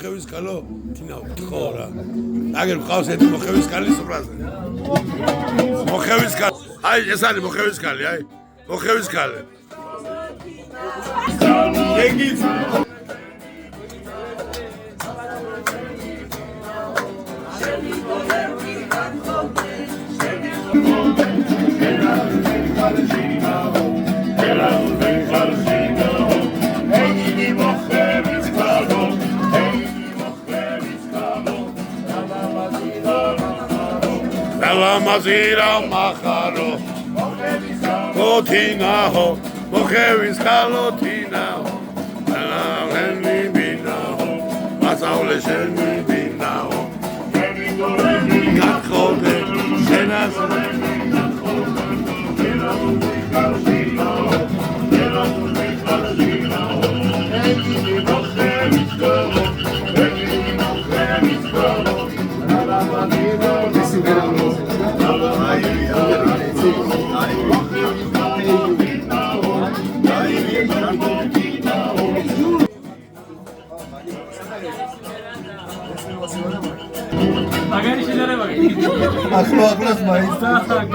მოხევის კალო თინა ხო რა აგერ ყავს ერთი მოხევის კალის უბრალოდ მოხევის კალი აი ეს არის მოხევის კალი აი მოხევის კალი ეგიც Mazira Maharo, Kotinaho, Mokevis Kalotinaho, Henry Binaho, Masaule Shenry Binaho, Gatkode, Senas, Aklı aklas mayıs.